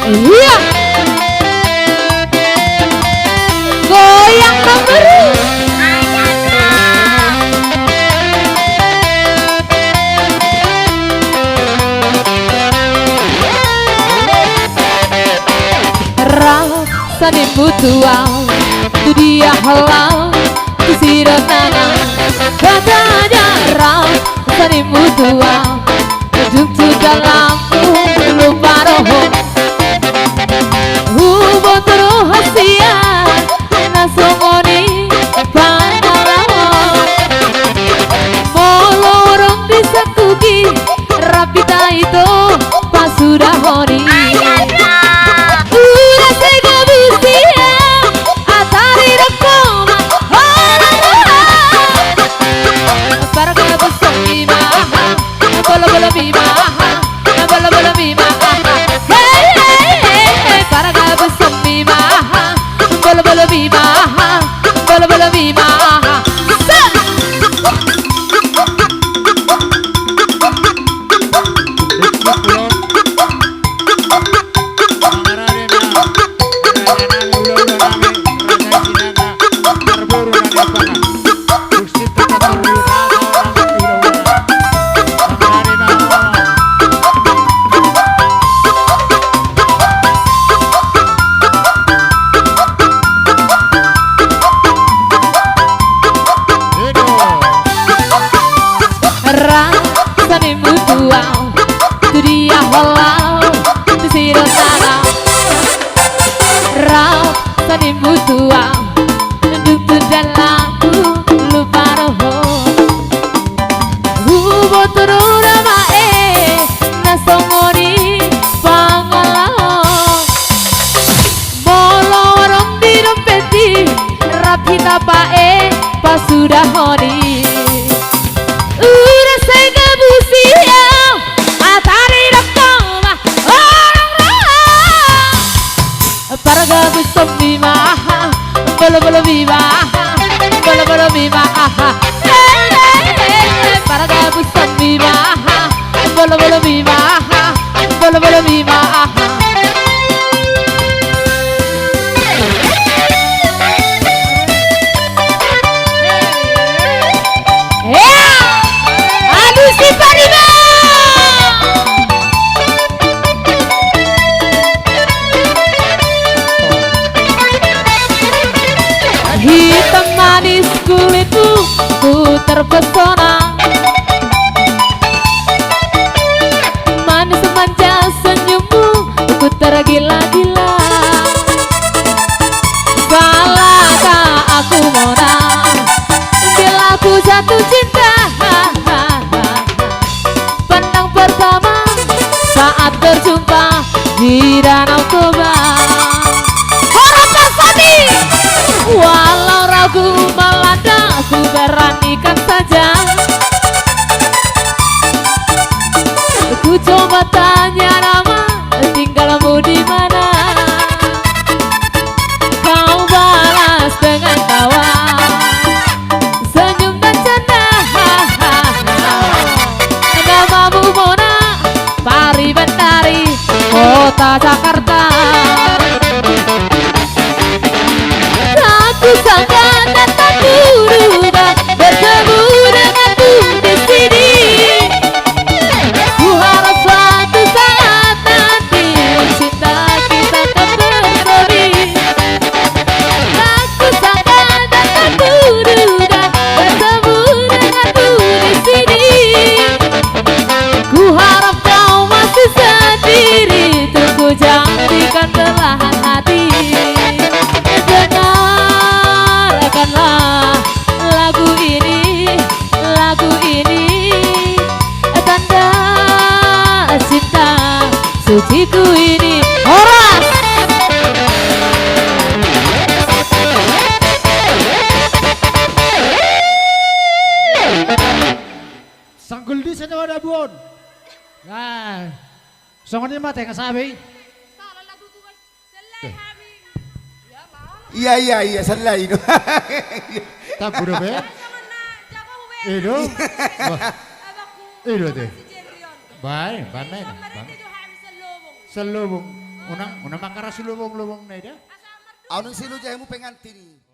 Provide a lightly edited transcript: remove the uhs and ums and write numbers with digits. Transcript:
Iya. Goyang memberi. Rasanya mutual, itu dia halal, itu sirotana. Katanya rasanya mutual, untuk dalamku lupa roho. Hubung terhasia, nasongoni pandalawo. Molorong disakugi, rapita itu pasudah honi. Sudah honi udah saya kebusia atari dokoma orang para gabus maha bolo bimaha bolo bimaha para gabus maha bolo bimaha bolo bimaha. Hitam manis kulitmu, ku terpesona. Manis manja senyummu, ku tergila-gila. Salahkah aku mona, bila ku jatuh cinta. Pandang pertama saat berjumpa di Danau Toba. Walau ragu melanda, aku beranikan saja. Ku coba tanya nama, tinggalmu di mana? Kau balas dengan tawa, senyum dan canda. Namamu Mona, Pari Bandari, kota Jakarta. Aku sangat dan tak kuduga bertemu denganmu di sini. Ku harap suatu saat nanti cinta kita akan berlebih. Aku sangat dan tak kuduga bertemu denganmu di sini. Ku harap kau masih sendiri, tunggu jantikan belahan hati. Lagu ini tanda cinta suciku ini. Horas sanggul di sana ada buon. Nah, songannya mati nggak sabi. Salah lagu gua selai hami. Iya selai itu. Tak buru be. Itu. Itu deh. Baik, bandai. Selubung. Unang makara si luwong-luwong na ida. Asa merdu. Aunang sino jahemu pengantini.